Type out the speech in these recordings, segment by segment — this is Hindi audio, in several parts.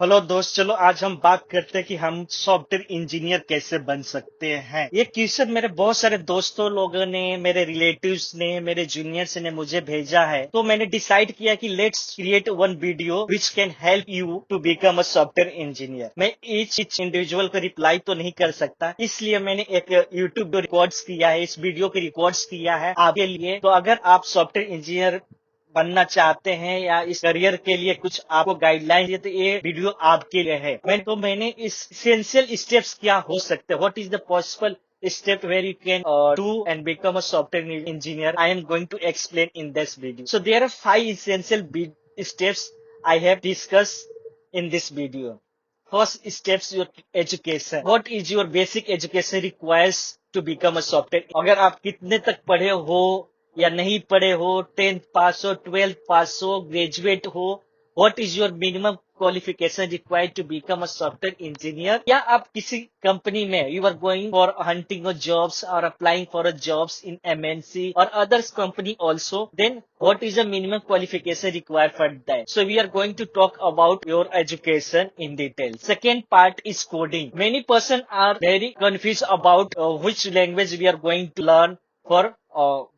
हेलो दोस्त, चलो आज हम बात करते हैं कि हम सॉफ्टवेयर इंजीनियर कैसे बन सकते हैं। ये क्वेश्चन मेरे बहुत सारे दोस्तों लोगों ने, मेरे रिलेटिव्स ने, मेरे जूनियर्स ने मुझे भेजा है। तो मैंने डिसाइड किया कि let's create one video which can help you to become a software engineer. मैं ईच इंडिविजुअल को रिप्लाई तो नहीं कर सकता, इसलिए मैंने एक यूट्यूब रिकॉर्ड्स किया है, इस वीडियो के रिकॉर्ड्स किया है आपके लिए। तो अगर आप सॉफ्टवेयर इंजीनियर बनना चाहते हैं या इस करियर के लिए कुछ आपको गाइडलाइन दिए, तो ये वीडियो आपके लिए है। मैंने इस इसेंशियल स्टेप्स क्या हो सकते हैं, what is the possible step where you can do and become a software engineer, I am going to explain in this video. So there are 5 essential steps I have discussed in this video. First steps, your education. What is your basic education requires to become a software? अगर आप कितने तक पढ़े हो या नहीं पढ़े हो, 10th पास हो, 12th पास हो, ग्रेजुएट हो, what is your minimum qualification required to become a software engineer? या आप किसी कंपनी में you are going for hunting a jobs और applying for a jobs in MNC और others company also, then what is the minimum qualification required for that? So we are going to talk about your education in detail. Second part is coding. Many person are very confused about which language we are going to learn for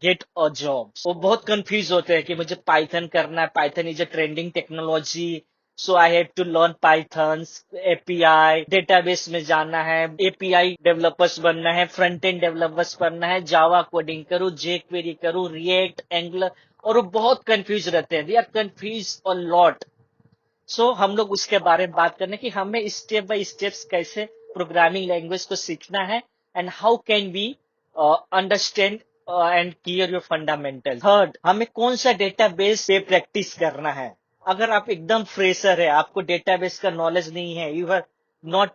get a job. वो बहुत कंफ्यूज होते हैं कि मुझे पाइथन करना है, Python is a trending technology, so I have to learn Python. API database में जाना है, एपीआई डेवलपर्स बनना है, फ्रंट एंड डेवलपर्स बनना है, जावा कोडिंग करूँ, जे क्वेरी करूँ, रिएक्ट, एंगुलर, और वो बहुत कंफ्यूज रहते हैं। They are confuse a lot. So हम लोग उसके बारे में बात करने कि हमें स्टेप बाय स्टेप्स कैसे प्रोग्रामिंग लैंग्वेज को सीखना है and how can be understand and clear your fundamental. Third, हमें कौन सा डेटाबेस पे प्रैक्टिस करना है। अगर आप एकदम फ्रेशर है, आपको डेटाबेस का नॉलेज नहीं है, you are not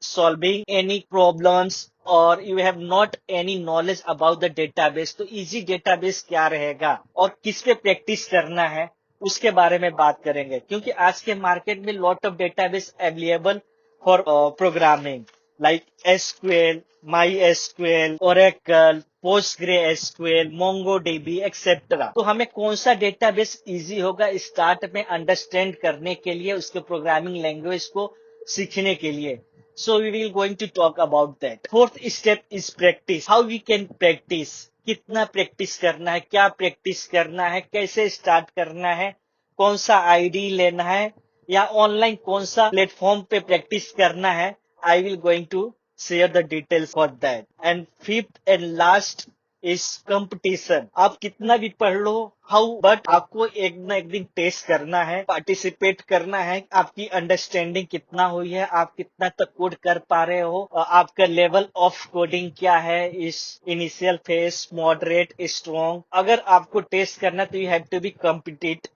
solving any problems और you have not any knowledge about the database, तो इजी डेटाबेस क्या रहेगा और किस पे प्रैक्टिस करना है उसके बारे में बात करेंगे। क्योंकि आज के मार्केट में lot of database available for programming like SQL, my SQL, Oracle, Postgre SQL, MongoDB etcetera. तो हमें कौन सा डेटाबेस इजी होगा स्टार्ट में अंडरस्टैंड करने के लिए, उसके प्रोग्रामिंग लैंग्वेज को सीखने के लिए। So we will going to talk about that. Fourth step is practice. How we can practice? कितना प्रैक्टिस करना है, क्या प्रैक्टिस करना है, कैसे स्टार्ट करना है, कौन सा आईडी लेना है या ऑनलाइन कौन सा प्लेटफॉर्म पे प्रैक्टिस करना है। I will going to share the details for that. And fifth and last is competition. आप कितना भी पढ़ लो, हाउ, बट आपको एक ना एक दिन टेस्ट करना है, पार्टिसिपेट करना है। आपकी अंडरस्टैंडिंग कितना हुई है, आप कितना तक कोड कर पा रहे हो, आपका लेवल ऑफ कोडिंग क्या है, इस इनिशियल फेज, मॉडरेट, स्ट्रॉन्ग। अगर आपको टेस्ट करना तो you have to be competitive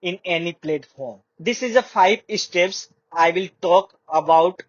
in any platform. This is the 5 steps I will talk about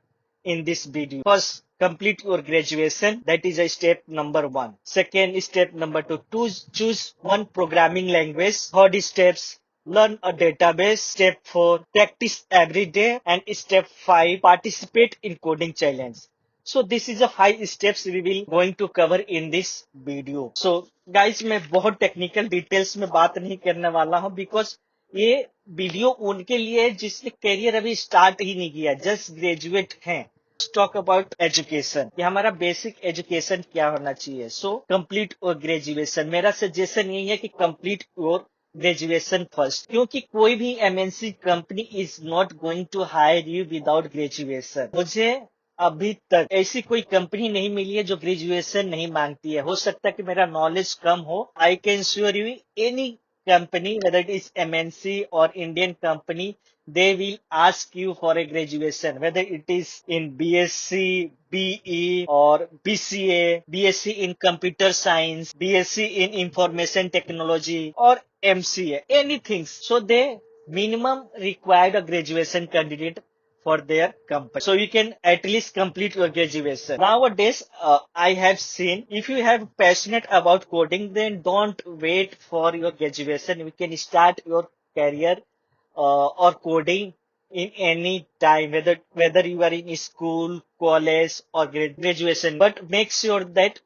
in this video. First, complete your graduation. That is a step number 1. Second, step number 2, choose one programming language. Third steps, learn a database. Step 4, practice every day. And step 5, participate in coding challenge. So this is the 5 steps we will going to cover in this video. So guys, मैं बहुत टेक्निकल डिटेल्स में बात नहीं करने वाला हूँ, बिकॉज ये वीडियो उनके लिए जिसने करियर अभी स्टार्ट ही नहीं किया, जस्ट ग्रेजुएट हैं। टॉक अबाउट एजुकेशन, कि हमारा बेसिक एजुकेशन क्या होना चाहिए। So complete your graduation. मेरा सजेशन यही है कि कंप्लीट योर ग्रेजुएशन फर्स्ट, क्योंकि कोई भी MNC company is not going to hire you without graduation. मुझे अभी तक ऐसी कोई कंपनी नहीं मिली है जो ग्रेजुएशन नहीं मांगती है। हो सकता है कि मेरा नॉलेज कम हो। I can sure you any company, whether it is MNC or Indian company, they will ask you for a graduation, whether it is in BSc, BE or BCA, BSc in computer science, BSc in information technology or MCA, anything. So they minimum required a graduation candidate for their company. So you can at least complete your graduation. Nowadays, I have seen, if you have passionate about coding, then don't wait for your graduation. You can start your career or coding in any time, whether you are in school, college or graduation. But make sure that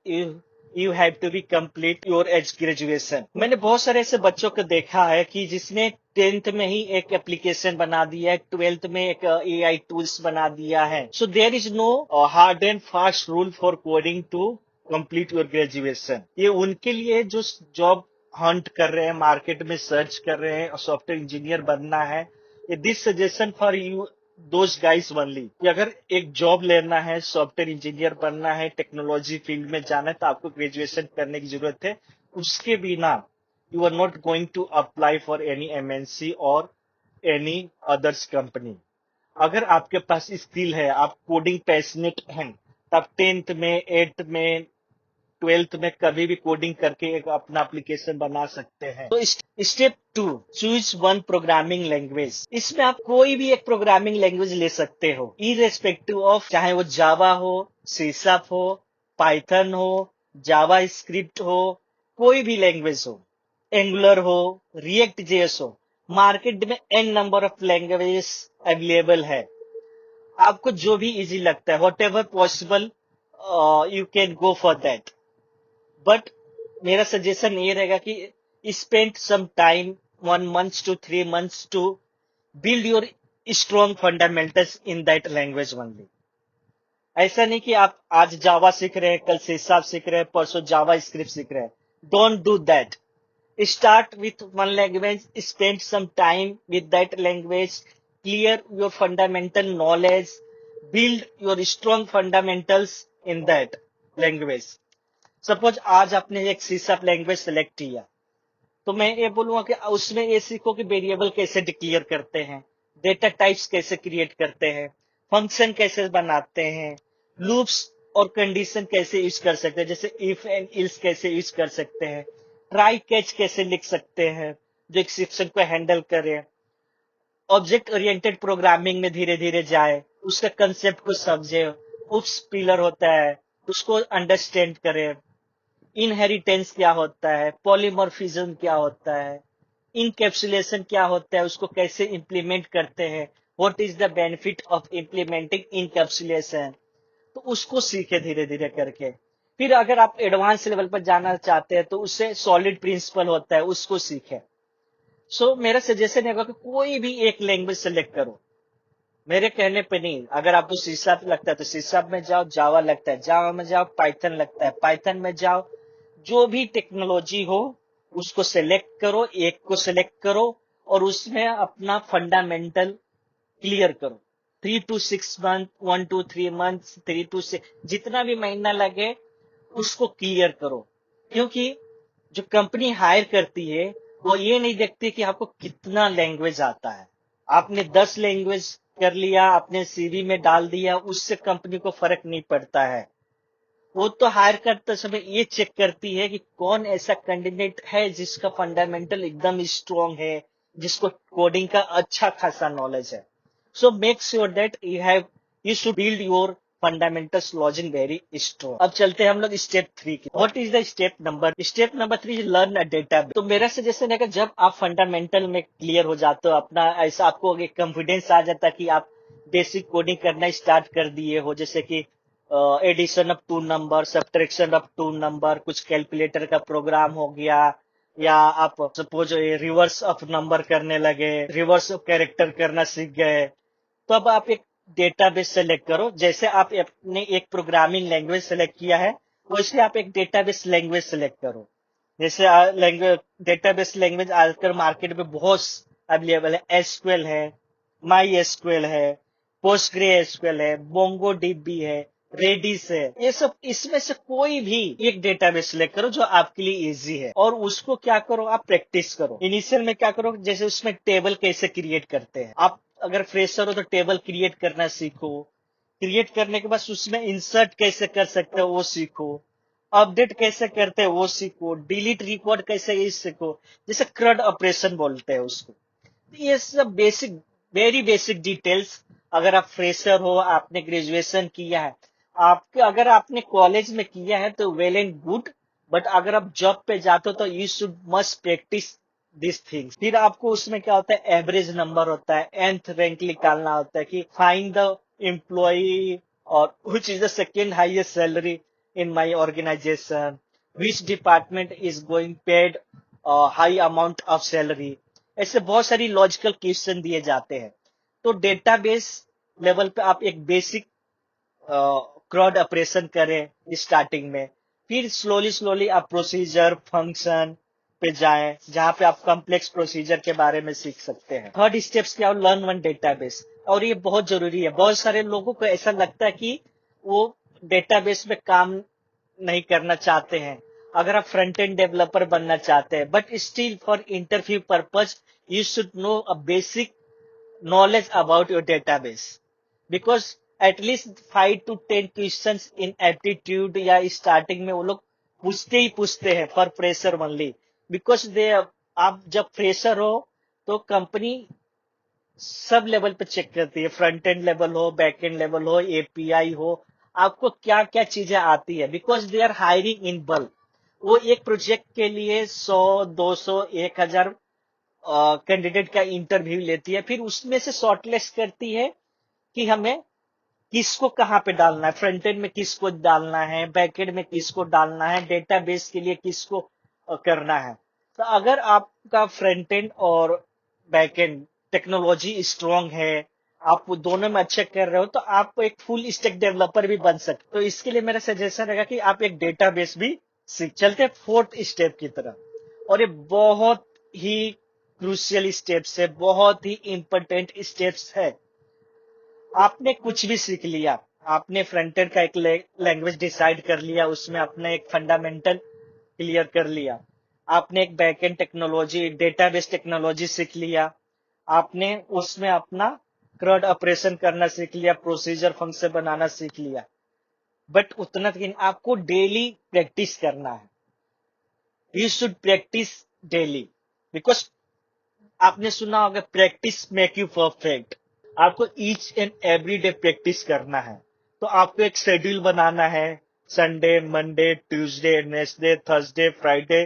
you have to be complete your as graduation. मैंने बहुत सारे ऐसे बच्चों को देखा है कि जिसने 10th में ही एक एप्लीकेशन बना दिया है, 12th में एक एआई टूल्स बना दिया है। So there is no hard and fast rule for coding to complete your graduation. ये उनके लिए जो जॉब हंट कर रहे हैं, मार्केट में सर्च कर रहे हैं और सॉफ्टवेयर इंजीनियर बनना है, ये this suggestion for you those guys only कि अगर एक जॉब लेना है, सॉफ्टवेयर इंजीनियर बनना है, टेक्नोलॉजी फील्ड में जाना है, तो आपको ग्रेजुएशन करने की जरूरत है। उसके बिना you are not going to apply for any MNC और एनी अदर्स कंपनी। अगर आपके पास स्किल है, आप कोडिंग पैशनेट हैं, तो आप 10th में, 8th में, 12th में कभी भी कोडिंग करके एक अपना एप्लीकेशन बना सकते हैं। तो step 2, choose one programming language. इसमें आप कोई भी एक प्रोग्रामिंग लैंग्वेज ले सकते हो, इरेस्पेक्टिव ऑफ चाहे वो जावा हो, सी शार्प हो, पाइथन हो, जावा स्क्रिप्ट हो, कोई भी लैंग्वेज हो, एंगुलर हो, रिएक्ट जेएस हो। मार्केट में an number of languages available है। आपको जो भी इजी लगता है, whatever possible, you can go for that. But मेरा सजेशन ये रहेगा कि spend some time, 1 month to 3 months to build your strong fundamentals in that language only. ऐसा नहीं कि आप आज जावा सीख रहे हैं, कल सी शार्प सीख रहे हैं, परसों जावा स्क्रिप्ट सीख रहे हैं। Don't do that. Start with one language, spend some time with that language, clear your fundamental knowledge, build your strong fundamentals in that language. Suppose आज आपने एक सी शार्प लैंग्वेज सेलेक्ट किया, तो मैं ये बोलूंगा कि उसमें ये सीखो कि वेरिएबल कैसे डिक्लेयर करते हैं, डेटा टाइप्स कैसे क्रिएट करते हैं, फंक्शन कैसे बनाते हैं, लूप्स और कंडीशन कैसे यूज कर सकते हैं, जैसे इफ एंड इल्स कैसे यूज कर सकते हैं, ट्राई कैच कैसे लिख सकते हैं जो एक्सेप्शन को हैंडल करे, ऑब्जेक्ट ओरिएंटेड प्रोग्रामिंग में धीरे धीरे जाए, उसका कंसेप्ट को समझे, उप्स पिलर होता है उसको अंडरस्टैंड करे, इनहेरिटेंस क्या होता है, पॉलीमॉर्फिज्म क्या होता है, इनकैप्सुलेशन क्या होता है, उसको कैसे इंप्लीमेंट करते हैं, what is the benefit of implementing encapsulation. तो उसको सीखे धीरे धीरे करके। फिर अगर आप एडवांस लेवल पर जाना चाहते हैं तो उससे सॉलिड प्रिंसिपल होता है, उसको सीखे। सो मेरा सजेशन है कि कोई भी एक लैंग्वेज सेलेक्ट करो, मेरे कहने पे नहीं। अगर आपको सी शार्प लगता है तो सी शार्प में जाओ, जावा लगता है जावा में जाओ, पाइथन लगता है पाइथन में जाओ। जो भी टेक्नोलॉजी हो उसको सेलेक्ट करो, एक को सेलेक्ट करो और उसमें अपना फंडामेंटल क्लियर करो। 3 to 6 month, 1 to 3 months, 3 to 6, जितना भी महीना लगे उसको क्लियर करो। क्योंकि जो कंपनी हायर करती है वो ये नहीं देखती कि आपको कितना लैंग्वेज आता है। आपने 10 लैंग्वेज कर लिया, अपने सीवी में डाल दिया, उससे कंपनी को फर्क नहीं पड़ता है। वो तो हायर करते समय ये चेक करती है कि कौन ऐसा कैंडिडेट है जिसका फंडामेंटल एकदम स्ट्रांग है, जिसको कोडिंग का अच्छा खासा नॉलेज है। So make sure that you should build your fundamentals lodging very strong. अब चलते हैं हम लोग स्टेप 3 की। What is the step number 3? Learn a database. तो मेरा सजेशन है कि जब आप फंडामेंटल में क्लियर हो जाते हो, अपना ऐसा आपको एक कॉन्फिडेंस आ जाता है कि आप बेसिक कोडिंग करना स्टार्ट कर दिए हो, जैसे कि addition of two number, subtraction of two number, कुछ कैलकुलेटर का प्रोग्राम हो गया, या आप सपोज रिवर्स ऑफ नंबर करने लगे, रिवर्स ऑफ कैरेक्टर करना सीख गए, तो अब आप एक डेटाबेस सेलेक्ट करो। जैसे आप अपने एक प्रोग्रामिंग लैंग्वेज सेलेक्ट किया है, वैसे आप एक डेटाबेस लैंग्वेज सेलेक्ट करो। जैसे लैंग्वेज, डेटाबेस लैंग्वेज आजकल मार्केट में बहुत अवेलेबल है। एसक्यूएल है, माई एसक्यूएल है, पोस्टग्रे एसक्यूएल है, मोंगो डीबी है, रेडिस है। ये सब इसमें से कोई भी एक डेटाबेस सेलेक्ट करो जो आपके लिए इजी है, और उसको क्या करो, आप प्रैक्टिस करो। इनिशियल में क्या करो, जैसे उसमें टेबल कैसे क्रिएट करते हैं। आप अगर फ्रेशर हो तो टेबल क्रिएट करना सीखो। क्रिएट करने के बाद उसमें इंसर्ट कैसे कर सकते हो वो सीखो, अपडेट कैसे करते हैं वो सीखो, डिलीट रिकॉर्ड कैसे ये सीखो, जैसे क्रड ऑपरेशन बोलते हैं उसको। ये सब बेसिक, वेरी बेसिक डिटेल्स। अगर आप फ्रेशर हो, आपने ग्रेजुएशन किया है, आपके अगर आपने कॉलेज में किया है तो वेल एंड गुड, बट अगर आप जॉब पे जाते हो तो you should must practice this things. फिर आपको उसमें क्या होता है, एवरेज नंबर होता है, nth रैंक निकालना होता है कि फाइंड द एम्प्लॉई और which is the second highest salary in my organisation, which department is going paid high amount of salary. ऐसे बहुत सारी लॉजिकल क्वेश्चन दिए जाते हैं। तो डेटाबेस लेवल पे आप एक बेसिक क्रॉड ऑपरेशन करें स्टार्टिंग में, फिर स्लोली स्लोली आप प्रोसीजर फंक्शन पे जाएं जहां पे आप कॉम्प्लेक्स प्रोसीजर के बारे में सीख सकते हैं। थर्ड स्टेप्स क्या, लर्न वन डेटाबेस। और ये बहुत जरूरी है। बहुत सारे लोगों को ऐसा लगता है कि वो डेटाबेस में काम नहीं करना चाहते हैं, अगर आप फ्रंट एंड डेवलपर बनना चाहते हैं, but still for interview purpose you should know a basic knowledge about your database, because at least 5 to 10 questions in aptitude या स्टार्टिंग में वो लोग पूछते ही पूछते हैं for fresher only, because they आप जब फ्रेशर हो तो कंपनी सब लेवल पे चेक करती है, फ्रंट एंड लेवल हो, बैक एंड लेवल हो, एपीआई हो, आपको क्या क्या चीजें आती है, because they are hiring in bulk. वो एक प्रोजेक्ट के लिए 100 200 1000 कैंडिडेट का इंटरव्यू लेती है, फिर उसमें से शॉर्टलिस्ट करती है कि हमें किसको कहाँ पे डालना है, फ्रंट एंड में किसको डालना है, बैक एंड में किसको डालना है, डेटाबेस के लिए किसको करना है। तो अगर आपका फ्रंट एंड और बैक एंड टेक्नोलॉजी स्ट्रांग है, आप वो दोनों में अच्छे कर रहे हो, तो आप एक फुल स्टैक डेवलपर भी बन सकते हो। तो इसके लिए मेरा सजेशन रहेगा कि आप एक डेटाबेस भी सीख। चलते फोर्थ स्टेप की तरफ, और ये बहुत ही क्रूशियल स्टेप्स है, बहुत ही इंपॉर्टेंट स्टेप्स है। आपने कुछ भी सीख लिया, आपने फ्रंट एंड का एक लैंग्वेज डिसाइड कर लिया, उसमें आपने एक फंडामेंटल क्लियर कर लिया, आपने एक बैकएंड टेक्नोलॉजी डेटाबेस टेक्नोलॉजी सीख लिया, आपने उसमें अपना क्रड ऑपरेशन करना सीख लिया, प्रोसीजर फंक्शन बनाना सीख लिया, बट उतना तक नहीं, आपको डेली प्रैक्टिस करना है। You should practice daily, because आपने सुना होगा प्रैक्टिस मेक यू परफेक्ट। आपको each and every day practice करना है। तो आपको एक शेड्यूल बनाना है, Sunday Monday Tuesday Wednesday Thursday Friday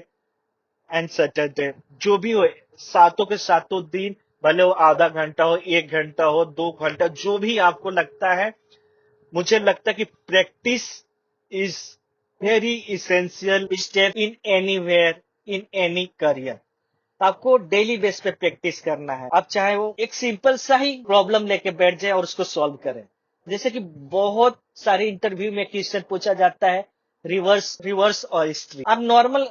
and Saturday, जो भी हो, सातों के सातों दिन, भले वो आधा घंटा हो, 1 घंटा हो, 2 घंटा, जो भी आपको लगता है। मुझे लगता है कि practice is very essential step in anywhere in any career. आपको डेली बेस पे प्रैक्टिस करना है। आप चाहे वो एक सिंपल सा ही प्रॉब्लम लेके बैठ जाए और उसको सॉल्व करें। जैसे कि बहुत सारे इंटरव्यू में क्वेश्चन पूछा जाता है, रिवर्स रिवर्स और हिस्ट्री। आप नॉर्मल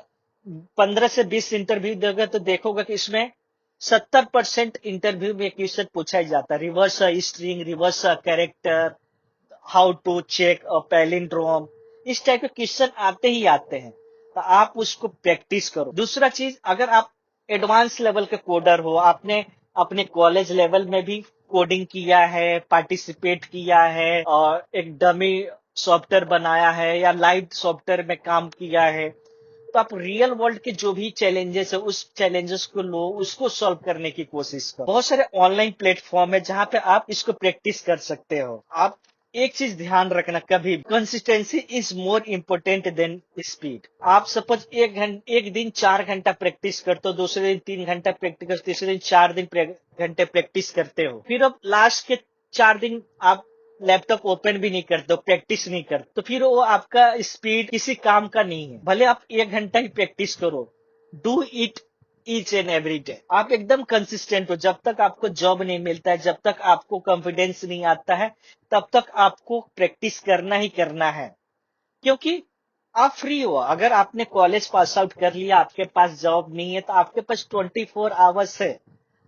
15 से 20 इंटरव्यू दोगे तो देखोगे कि इसमें 70% इंटरव्यू में क्वेश्चन पूछा ही जाता है, reverse string, reverse character, how to check a palindrome. इस टाइप के क्वेश्चन आते ही आते हैं, तो आप उसको प्रैक्टिस करो। दूसरा चीज, अगर आप एडवांस लेवल के कोडर हो, आपने अपने कॉलेज लेवल में भी कोडिंग किया है, पार्टिसिपेट किया है, और एक डमी सॉफ्टवेयर बनाया है या लाइव सॉफ्टवेयर में काम किया है, तो आप रियल वर्ल्ड के जो भी चैलेंजेस है उस चैलेंजेस को लो, उसको सॉल्व करने की कोशिश करो। बहुत सारे ऑनलाइन प्लेटफॉर्म है जहां पे आप इसको प्रैक्टिस कर सकते हो। आप एक चीज ध्यान रखना, कभी consistency is more important then speed. आप सपोज एक दिन 4 घंटा प्रैक्टिस करते हो, दूसरे दिन 3 घंटा प्रैक्टिस करते हो, तीसरे दिन 4 घंटे प्रैक्टिस करते हो, फिर अब लास्ट के 4 दिन आप लैपटॉप ओपन भी नहीं करते हो, प्रैक्टिस नहीं करते, तो फिर वो आपका स्पीड किसी काम का नहीं है। भले आप 1 घंटा ही प्रैक्टिस करो, do it each and every day. आप एकदम कंसिस्टेंट हो। जब तक आपको जॉब नहीं मिलता है, जब तक आपको कॉन्फिडेंस नहीं आता है, तब तक आपको प्रैक्टिस करना ही करना है। क्योंकि आप फ्री हो, अगर आपने कॉलेज पास आउट कर लिया, आपके पास जॉब नहीं है, तो आपके पास 24 आवर्स है।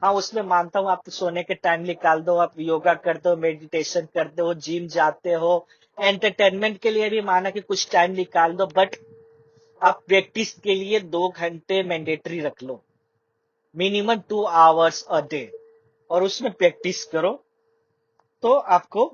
हाँ, उसमें मानता हूँ आप सोने के टाइम निकाल दो, आप योगा करते हो, मेडिटेशन करते हो, जिम जाते हो, एंटरटेनमेंट के लिए भी माना कि कुछ टाइम निकाल दो, बट आप प्रैक्टिस के लिए 2 घंटे मैंडेटरी रख लो, मिनिमम 2 आवर्स अ डे, और उसमें प्रैक्टिस करो। तो आपको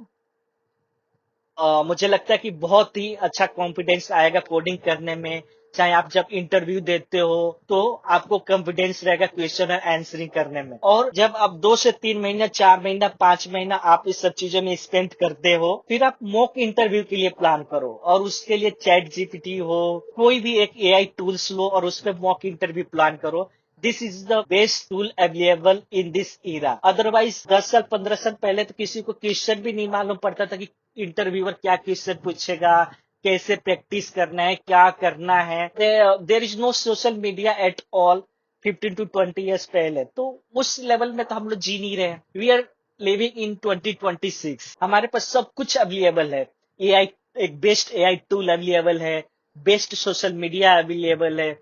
मुझे लगता है कि बहुत ही अच्छा कॉन्फिडेंस आएगा कोडिंग करने में। चाहे आप जब इंटरव्यू देते हो तो आपको कॉन्फिडेंस रहेगा क्वेश्चन आंसरिंग करने में। और जब आप 2 से 3 महीना, 4 महीना, 5 महीना आप इस सब चीजों में स्पेंड करते हो, फिर आप मॉक इंटरव्यू के लिए प्लान करो, और उसके लिए चैट जीपीटी हो, कोई भी एक एआई टूल्स लो और उस पर मॉक इंटरव्यू प्लान करो। This is the best tool available in this era. Otherwise 10 साल 15 साल पहले तो किसी को क्वेश्चन भी नहीं मालूम पड़ता था कि इंटरव्यूअर क्या क्वेश्चन पूछेगा, कैसे प्रैक्टिस करना है, क्या करना है। There is no social media at all 15 to 20 years पहले। तो उस लेवल में तो हम लोग जी नहीं रहे। We are living in 2026। हमारे पास सब कुछ अवेलेबल है। एआई, एक बेस्ट एआई टूल अवेलेबल है, बेस्ट सोशल मीडिया अवेलेबल है।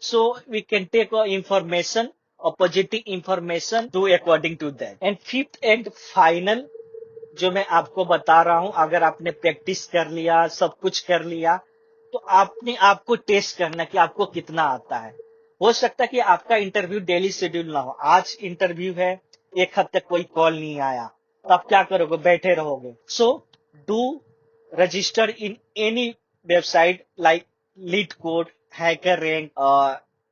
So we can take our information or positive information do according to that. And fifth and final जो मैं आपको बता रहा हूं, अगर आपने प्रैक्टिस कर लिया, सब कुछ कर लिया, तो आपने आपको टेस्ट करना कि आपको कितना आता है। हो सकता है कि आपका इंटरव्यू डेली शेड्यूल ना हो। आज इंटरव्यू है, एक हफ्ते कोई कॉल नहीं आया, तो आप क्या करोगे? बैठे रहोगे। So do register in any website like leet code, hacker rank,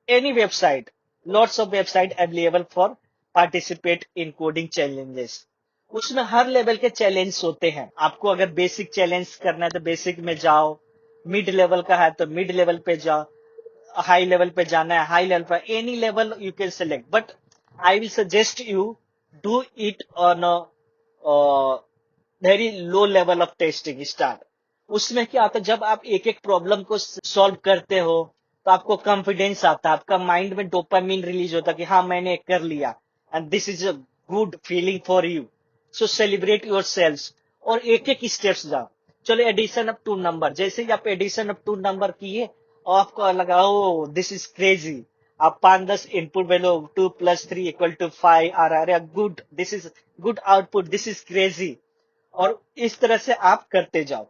any website, lots of website available for participate in coding challenges। उसमें हर लेवल के चैलेंज होते हैं। आपको अगर बेसिक चैलेंज करना है तो बेसिक में जाओ, मिड लेवल का है तो मिड लेवल पे जाओ, हाई लेवल पे जाना है हाई लेवल पर, any level you can select. But I will suggest you do it on very low level of testing start. उसमें क्या होता है, जब आप एक एक प्रॉब्लम को सॉल्व करते हो तो आपको कॉन्फिडेंस आता है, आपका माइंड में डोपामिन रिलीज होता है कि हाँ मैंने कर लिया, and this is a good feeling for you. So celebrate yourselves और एक एक स्टेप्स जाओ। चलो एडिशन ऑफ टू नंबर, जैसे ही आप एडिशन ऑफ टू नंबर किए और आपको लगा ओ दिस इज क्रेजी, आप 5-10 इनपुट वैल्यू 2+3=5 आ रहा है, good, this is good output, this is crazy. और इस तरह से आप करते जाओ।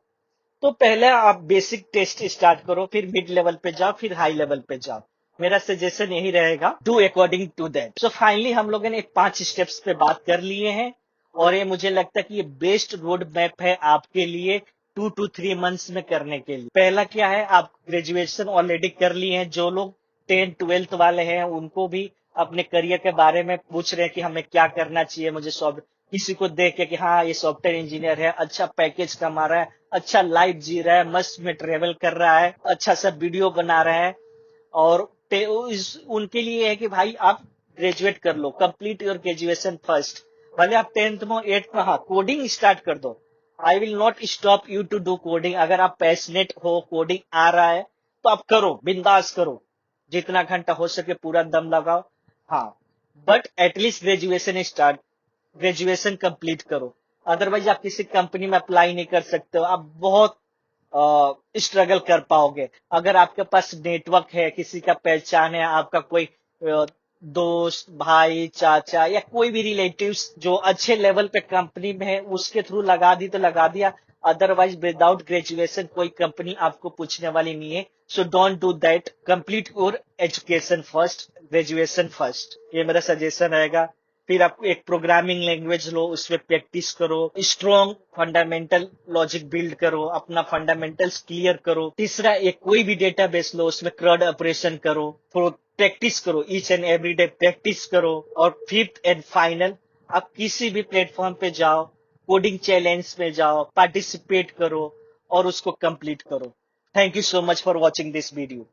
तो पहले आप बेसिक टेस्ट स्टार्ट करो, फिर मिड लेवल पे जाओ, फिर हाई लेवल पे जाओ। मेरा सजेशन यही रहेगा, do according to that. So finally हम लोगों ने 5 स्टेप्स पे बात कर लिए हैं, और ये मुझे लगता है कि ये बेस्ट रोड मैप है आपके लिए 2 to 3 months में करने के लिए। पहला क्या है, आप ग्रेजुएशन ऑलरेडी कर लिए हैं। जो लोग 10th-12th वाले हैं उनको भी अपने करियर के बारे में पूछ रहे हैं कि हमें क्या करना चाहिए। मुझे सॉफ्ट किसी को देख के कि हाँ ये सॉफ्टवेयर इंजीनियर है, अच्छा पैकेज कमा रहा है, अच्छा लाइफ जी रहा है, मस्त में ट्रेवल कर रहा है, अच्छा सा वीडियो बना रहा है, और उनके लिए है कि भाई आप ग्रेजुएट कर लो, कंप्लीट योर ग्रेजुएशन फर्स्ट। भले आप 10th में 8th में, हाँ कोडिंग स्टार्ट कर दो। I will not stop you to do coding. अगर आप पैशनेट हो, कोडिंग आ रहा है तो आप करो, बिंदास करो, जितना घंटा हो सके पूरा दम लगाओ। हाँ, but at least graduation start, graduation complete करो। अदरवाइज आप किसी कंपनी में अप्लाई नहीं कर सकते हो, आप बहुत स्ट्रगल कर पाओगे। अगर आपके पास नेटवर्क है, किसी का पहचान है, आपका कोई दोस्त, भाई, चाचा या कोई भी रिलेटिव्स जो अच्छे लेवल पे कंपनी में है, उसके थ्रू लगा दी तो लगा दिया। अदरवाइज विदाउट ग्रेजुएशन कोई कंपनी आपको पूछने वाली नहीं है। So don't do that, complete your education first, graduation first, ये मेरा सजेशन रहेगा। फिर आप एक प्रोग्रामिंग लैंग्वेज लो, उसमें प्रैक्टिस करो, स्ट्रॉन्ग फंडामेंटल लॉजिक बिल्ड करो, अपना फंडामेंटल्स क्लियर करो। तीसरा, एक कोई भी डेटाबेस लो, उसमें क्रड ऑपरेशन करो, थोड़ा प्रैक्टिस करो, each and every day practice करो। और फिफ्थ एंड फाइनल, आप किसी भी प्लेटफॉर्म पे जाओ, कोडिंग चैलेंज में जाओ, पार्टिसिपेट करो और उसको कंप्लीट करो। Thank you so much for watching this video.